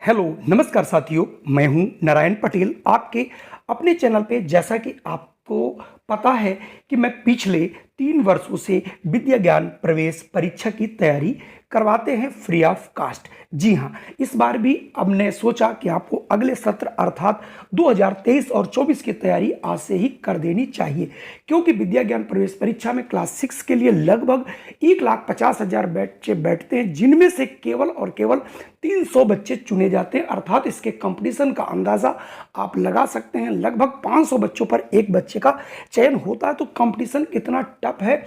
Hello नमस्कार साथियों, मैं हूं नारायण पटेल आपके अपने चैनल पे। जैसा कि आपको पता है कि मैं पिछले 3 वर्षों से विद्या ज्ञान प्रवेश परीक्षा की तैयारी करवाते हैं फ्री ऑफ कास्ट। जी हाँ, इस बार भी हमने सोचा कि आपको अगले सत्र अर्थात 2023 और 24 की तैयारी आज से ही कर देनी चाहिए, क्योंकि विद्या ज्ञान प्रवेश परीक्षा में क्लास 6 के लिए लगभग 1,50,000 बच्चे बैठते हैं, जिनमें से केवल और केवल 300 बच्चे चुने जाते हैं। अर्थात इसके कंपटीशन का अंदाजा आप लगा सकते हैं। लगभग 500 बच्चों पर एक बच्चे का चयन होता है। तो कंपटीशन कितना टफ है।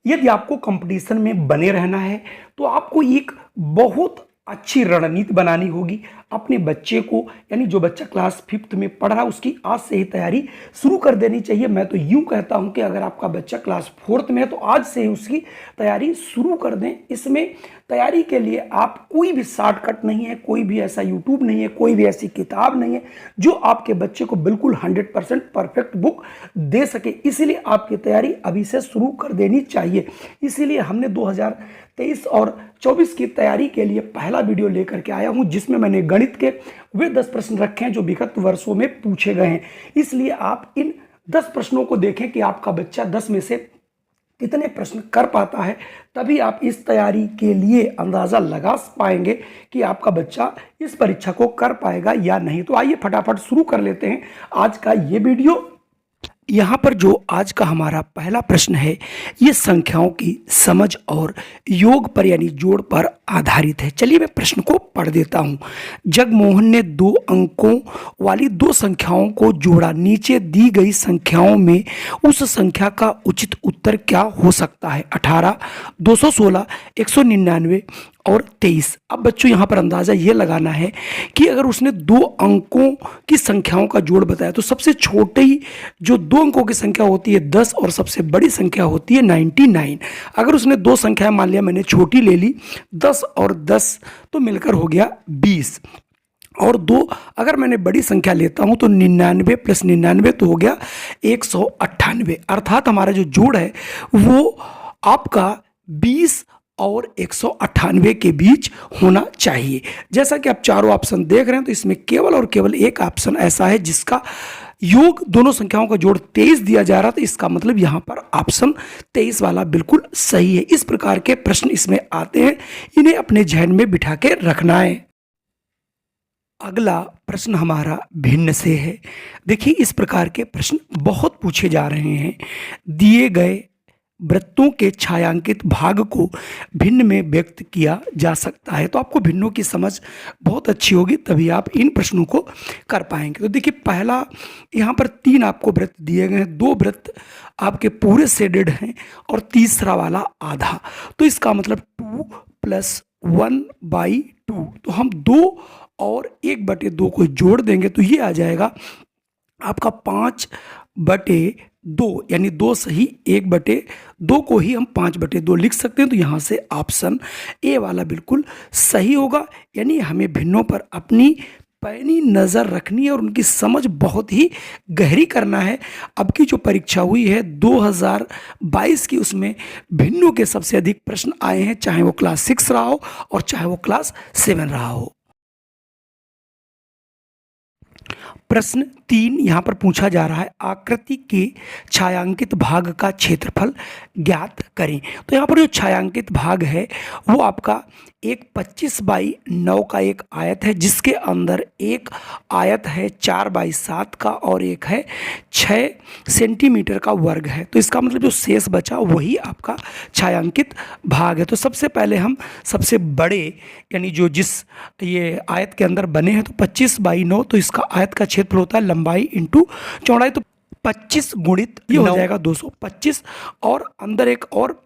यदि आपको कंपटीशन में बने रहना है तो आपको एक बहुत अच्छी रणनीति बनानी होगी। अपने बच्चे को, यानी जो बच्चा क्लास 5th में पढ़ रहा है, उसकी आज से ही तैयारी शुरू कर देनी चाहिए। मैं तो यूं कहता हूं कि अगर आपका बच्चा क्लास 4th में है तो आज से ही उसकी तैयारी शुरू कर दें। इसमें तैयारी के लिए आप कोई भी शॉर्टकट नहीं है, कोई भी ऐसा यूट्यूब नहीं है, कोई भी ऐसी किताब नहीं है जो आपके बच्चे को बिल्कुल 100% परफेक्ट बुक दे सके। इसीलिए आपकी तैयारी अभी से शुरू कर देनी चाहिए। इसीलिए हमने 2023 और 24 की तैयारी के लिए पहला वीडियो लेकर के आया हूं, जिसमें मैंने गणित के वे 10 प्रश्न रखे हैं जो विगत वर्षों में पूछे गए हैं। इसलिए आप इन 10 प्रश्नों को देखें कि आपका बच्चा 10 में से कितने प्रश्न कर पाता है, तभी आप इस तैयारी के लिए अंदाज़ा लगा पाएंगे कि आपका बच्चा इस परीक्षा को कर पाएगा या नहीं। तो आइए फटाफट शुरू कर लेते हैं आज का ये वीडियो। यहाँ पर जो आज का हमारा पहला प्रश्न है, ये संख्याओं की समझ और योग पर यानी जोड़ पर आधारित है। चलिए मैं प्रश्न को पढ़ देता हूँ। जगमोहन ने 2 अंकों वाली 2 संख्याओं को जोड़ा। नीचे दी गई संख्याओं में उस संख्या का उचित उत्तर क्या हो सकता है? 18, 216, 199 और 23। अब बच्चों यहाँ पर अंदाज़ा ये लगाना है कि अगर उसने 2 अंकों की संख्याओं का जोड़ बताया तो सबसे छोटी जो 2 अंकों की संख्या होती है 10 और सबसे बड़ी संख्या होती है 99। अगर उसने 2 संख्याएं, मान लिया मैंने छोटी ले ली 10 और 10, तो मिलकर हो गया 20। और 2 अगर मैंने बड़ी संख्या लेता हूं तो 99 + 99 तो हो गया 198। अर्थात हमारा जो जोड़ है वो आपका 20 और 198 के बीच होना चाहिए। जैसा कि आप चारों ऑप्शन देख रहे हैं तो इसमें केवल और केवल एक ऑप्शन ऐसा है जिसका योग दोनों संख्याओं का जोड़ 23 दिया जा रहा था। इसका मतलब यहाँ पर ऑप्शन 23 वाला बिल्कुल सही है। इस प्रकार के प्रश्न इसमें आते हैं, इन्हें अपने जहन में बिठा के रखना है। अगला प्रश्न हमारा भिन्न से है। देखिए, इस प्रकार के प्रश्न बहुत पूछे जा रहे हैं। दिए गए वृत्तों के छायांकित भाग को भिन्न में व्यक्त किया जा सकता है। तो आपको भिन्नों की समझ बहुत अच्छी होगी, तभी आप इन प्रश्नों को कर पाएंगे। तो देखिए, पहला यहाँ पर 3 आपको वृत्त दिए गए हैं, 2 वृत्त आपके पूरे शेडेड हैं और तीसरा वाला आधा। तो इसका मतलब 2 + 1/2। तो हम 2 और 1/2 को जोड़ देंगे तो ये आ जाएगा आपका 5/2, यानी 2 सही 1/2 को ही हम 5/2 लिख सकते हैं। तो यहाँ से ऑप्शन ए वाला बिल्कुल सही होगा। यानी हमें भिन्नों पर अपनी पैनी नज़र रखनी है और उनकी समझ बहुत ही गहरी करना है। अब की जो परीक्षा हुई है 2022 की, उसमें भिन्नों के सबसे अधिक प्रश्न आए हैं, चाहे वो क्लास 6 रहा हो और चाहे वो क्लास 7 रहा हो। प्रश्न 3 यहाँ पर पूछा जा रहा है, आकृति के छायांकित भाग का क्षेत्रफल ज्ञात करें। तो यहाँ पर जो छायांकित भाग है वो आपका एक 25/9 का एक आयत है, जिसके अंदर एक आयत है 4/7 का और एक है 6 सेंटीमीटर का वर्ग है। तो इसका मतलब जो शेष बचा वही आपका छायांकित भाग है। तो सबसे पहले हम सबसे बड़े, यानी जो जिस ये आयत के अंदर बने हैं, तो 25/9, तो इसका आयत का क्षेत्रफल होता है लंबाई इंटू चौड़ाई। तो 25 गुणित ये हो जाएगा 225, और अंदर एक और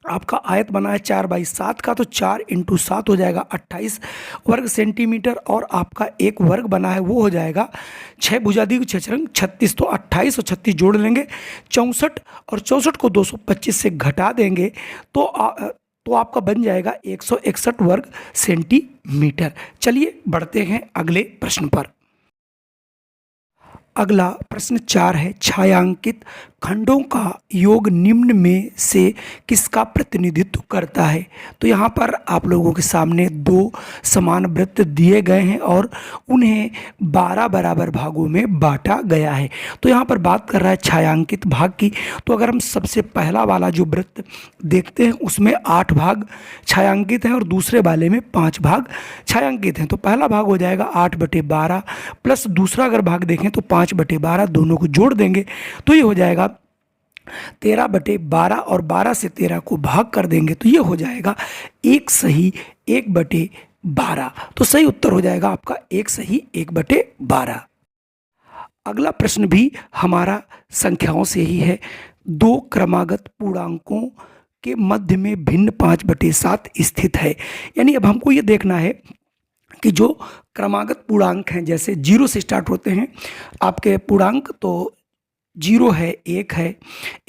आपका आयत बना है 4/7 का, तो 4 × 7 हो जाएगा 28 वर्ग सेंटीमीटर, और आपका एक वर्ग बना है वो हो जाएगा 6 भुजा दी 6 रंग 36। तो 28 और 36 जोड़ लेंगे 64, और 64 को 225 से घटा देंगे तो आपका बन जाएगा 161 वर्ग सेंटीमीटर। चलिए बढ़ते हैं अगले प्रश्न पर। अगला प्रश्न 4 है, छायांकित खंडों का योग निम्न में से किसका प्रतिनिधित्व करता है। तो यहाँ पर आप लोगों के सामने दो समान वृत्त दिए गए हैं और उन्हें 12 बराबर भागों में बांटा गया है। तो यहाँ पर बात कर रहा है छायांकित भाग की। तो अगर हम सबसे पहला वाला जो वृत्त देखते हैं उसमें 8 भाग छायांकित हैं और दूसरे वाले में 5 भाग छायांकित हैं। तो पहला भाग हो जाएगा 8/12 प्लस दूसरा अगर भाग देखें तो 5/12, दोनों को जोड़ देंगे तो ये हो जाएगा 13/12 और 12 से 13 को भाग कर देंगे तो ये हो जाएगा 1 सही 1/12। तो सही उत्तर हो जाएगा आपका 1 सही 1/12। अगला प्रश्न भी हमारा संख्याओं से ही है। दो क्रमागत पूर्णांकों के मध्य में भिन्न 5/7 स्थित है। यानी अब हमको ये देखना है कि जो क्रमागत पूर्णांक हैं, जैसे 0 से स्टार्ट होते हैं आपके पूर्णांक, तो 0 है, 1 है,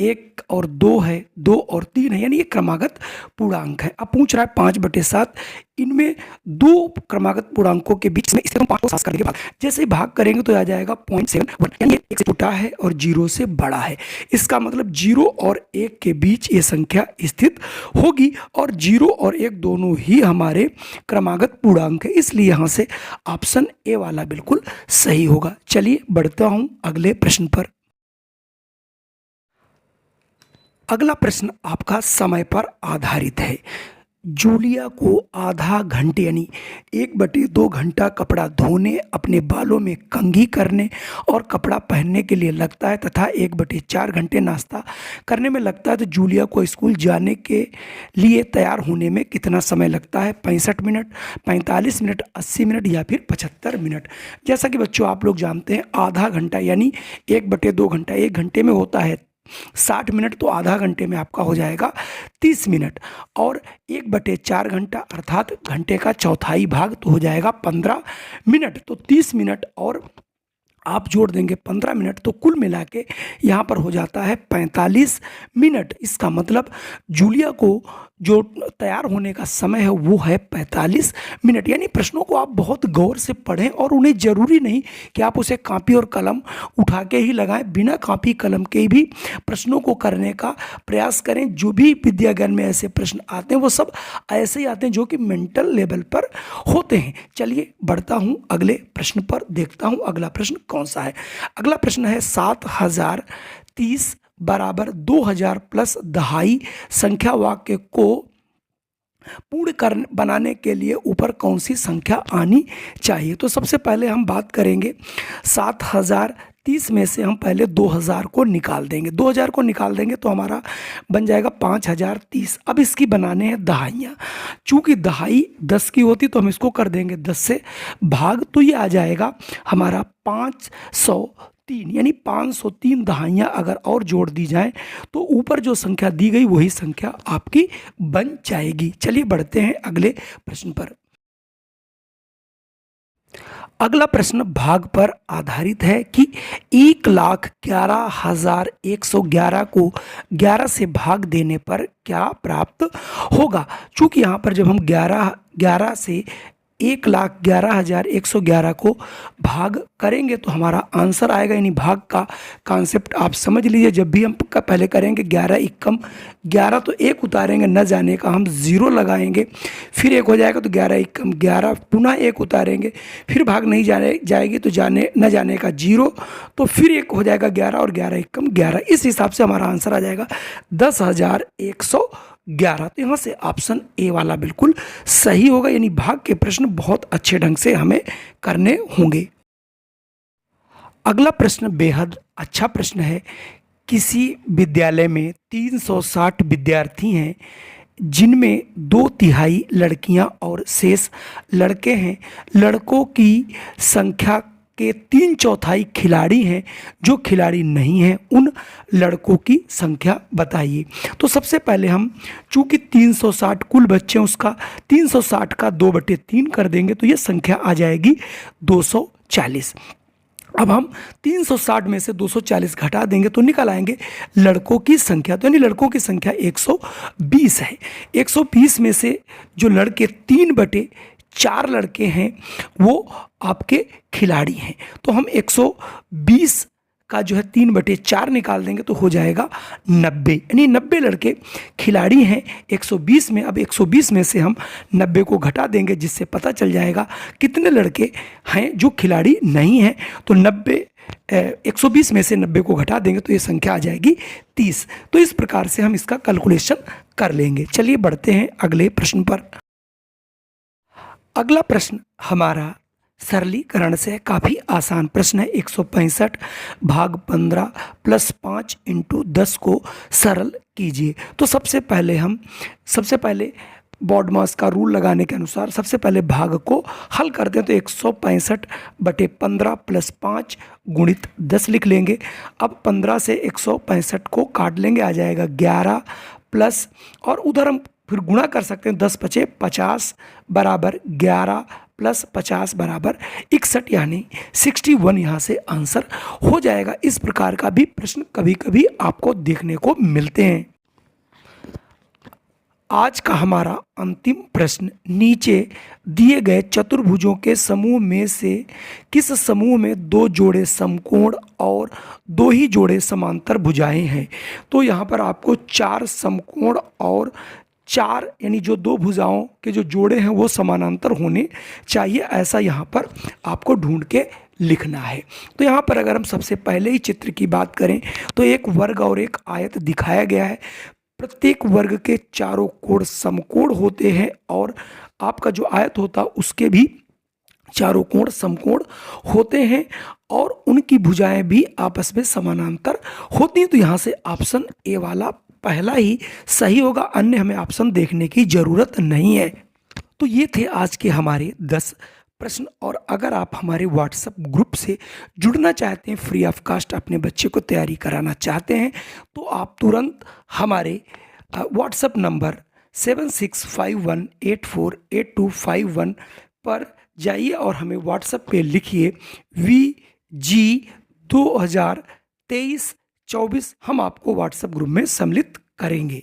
1 और 2 है, 2 और 3 है, यानी ये क्रमागत पूर्णांक है। अब पूछ रहा है 5/7, इनमें दो क्रमागत पूर्णांकों के बीच में इसे हम 5 को 7 करने के बाद जैसे ही भाग करेंगे तो आ जाएगा 0.71, यानी 1 से छोटा है और 0 से बड़ा है। इसका मतलब 0 और 1 के बीच ये संख्या स्थित होगी और 0 और 1 दोनों ही हमारे क्रमागत पूर्णांक है, इसलिए यहाँ से ऑप्शन ए वाला बिल्कुल सही होगा। चलिए बढ़ता हूँ अगले प्रश्न पर। अगला प्रश्न आपका समय पर आधारित है। जूलिया को आधा घंटे यानी 1/2 घंटा कपड़ा धोने, अपने बालों में कंघी करने और कपड़ा पहनने के लिए लगता है तथा 1/4 घंटे नाश्ता करने में लगता है। तो जूलिया को स्कूल जाने के लिए तैयार होने में कितना समय लगता है? 65 मिनट, 45 मिनट, 80 मिनट या फिर 75 मिनट। जैसा कि बच्चों आप लोग जानते हैं आधा घंटा यानी 1/2 घंटा 1 घंटे में होता है 60 मिनट, तो आधा घंटे में आपका हो जाएगा 30 मिनट और 1/4 घंटा अर्थात घंटे का चौथाई भाग तो हो जाएगा 15 मिनट। तो 30 मिनट और आप जोड़ देंगे 15 मिनट तो कुल मिला के यहाँ पर हो जाता है 45 मिनट। इसका मतलब जूलिया को जो तैयार होने का समय है वो है 45 मिनट। यानी प्रश्नों को आप बहुत गौर से पढ़ें और उन्हें ज़रूरी नहीं कि आप उसे कॉपी और कलम उठा के ही लगाएं, बिना कॉपी कलम के भी प्रश्नों को करने का प्रयास करें। जो भी विद्या ज्ञान में ऐसे प्रश्न आते हैं वो सब ऐसे ही आते हैं जो कि मेंटल लेवल पर होते हैं। चलिए बढ़ता हूँ अगले प्रश्न पर, देखता हूँ अगला प्रश्न कौन सा है। अगला प्रश्न है 7030 बराबर 2000 प्लस दहाई संख्या वाक्य को पूर्ण कर बनाने के लिए ऊपर कौन सी संख्या आनी चाहिए। तो सबसे पहले हम बात करेंगे 7030 में से हम पहले 2000 को निकाल देंगे। 2000 को निकाल देंगे तो हमारा बन जाएगा 5030। अब इसकी बनाने हैं दहाइयाँ। चूँकि दहाई 10 की होती तो हम इसको कर देंगे 10 से भाग, तो ये आ जाएगा हमारा 503, यानी 503 दहाइयाँ अगर और जोड़ दी जाए तो ऊपर जो संख्या दी गई वही संख्या आपकी बन जाएगी। चलिए बढ़ते हैं अगले प्रश्न पर। अगला प्रश्न भाग पर आधारित है कि 1,11,111 को 11 से भाग देने पर क्या प्राप्त होगा। चूँकि यहाँ पर जब हम 11 से 1,11,111 को भाग करेंगे तो हमारा आंसर आएगा, यानी भाग का कॉन्सेप्ट आप समझ लीजिए। जब भी हम पहले करेंगे 11 एकम 11 तो 1 उतारेंगे, न जाने का हम 0 लगाएंगे, फिर 1 हो जाएगा तो 11 एकम 11, पुनः 1 उतारेंगे, फिर भाग नहीं जाएगी तो न जाने का 0, तो फिर 1 हो जाएगा 11 और 11 एकम 11। इस हिसाब से हमारा आंसर आ जाएगा 10,111। तो यहाँ से ऑप्शन ए वाला बिल्कुल सही होगा, यानी भाग के प्रश्न बहुत अच्छे ढंग से हमें करने होंगे। अगला प्रश्न बेहद अच्छा प्रश्न है। किसी विद्यालय में 360 विद्यार्थी हैं जिनमें 2/3 लड़कियां और शेष लड़के हैं। लड़कों की संख्या के 3/4 खिलाड़ी हैं, जो खिलाड़ी नहीं हैं उन लड़कों की संख्या बताइए। तो सबसे पहले हम चूँकि 360 कुल बच्चे हैं उसका 360 का 2/3 कर देंगे तो ये संख्या आ जाएगी 240। अब हम 360 में से 240 घटा देंगे तो निकल आएंगे लड़कों की संख्या। तो यानी लड़कों की संख्या 120 है। 120 में से जो लड़के 3/4 4 लड़के हैं वो आपके खिलाड़ी हैं। तो हम 120 का जो है 3/4 निकाल देंगे तो हो जाएगा 90, यानी 90 लड़के खिलाड़ी हैं 120 में। अब 120 में से हम 90 को घटा देंगे, जिससे पता चल जाएगा कितने लड़के हैं जो खिलाड़ी नहीं हैं। तो 120 में से 90 को घटा देंगे तो ये संख्या आ जाएगी 30। तो इस प्रकार से हम इसका कैलकुलेशन कर लेंगे। चलिए बढ़ते हैं अगले प्रश्न पर। अगला प्रश्न हमारा सरलीकरण से काफ़ी आसान प्रश्न है। 165 भाग 15 प्लस 5 इंटू 10 को सरल कीजिए। तो सबसे पहले बॉड मास का रूल लगाने के अनुसार सबसे पहले भाग को हल करते हैं। तो 165/15 प्लस 5 गुणित 10 लिख लेंगे। अब 15 से 165 को काट लेंगे, आ जाएगा 11 प्लस, और उधर हम फिर गुणा कर सकते हैं, 10 × 5 = 50 बराबर 11 प्लस 50 बराबर 61, यानी 61 यहाँ से आंसर हो जाएगा। इस प्रकार का भी प्रश्न कभी कभी आपको देखने को मिलते हैं। आज का हमारा अंतिम प्रश्न, नीचे दिए गए चतुर्भुजों के समूह में से किस समूह में 2 जोड़े समकोण और 2 ही जोड़े समांतर भुजाएं हैं। तो यहाँ पर आपको 4 समकोण और 4 यानी जो 2 भुजाओं के जो जोड़े हैं वो समानांतर होने चाहिए, ऐसा यहाँ पर आपको ढूंढ के लिखना है। तो यहाँ पर अगर हम सबसे पहले ही चित्र की बात करें तो एक वर्ग और एक आयत दिखाया गया है। प्रत्येक वर्ग के चारों कोण समकोण होते हैं और आपका जो आयत होता है उसके भी चारों कोण समकोण होते हैं और उनकी भुजाएं भी आपस में समानांतर होती हैं। तो यहाँ से ऑप्शन ए वाला पहला ही सही होगा, अन्य हमें ऑप्शन देखने की ज़रूरत नहीं है। तो ये थे आज के हमारे 10 प्रश्न। और अगर आप हमारे व्हाट्सएप ग्रुप से जुड़ना चाहते हैं, फ्री ऑफ कास्ट अपने बच्चे को तैयारी कराना चाहते हैं, तो आप तुरंत हमारे व्हाट्सएप नंबर 7651848251 पर जाइए और हमें व्हाट्सएप पे लिखिए VG 2023-24। हम आपको व्हाट्सएप ग्रुप में सम्मिलित करेंगे।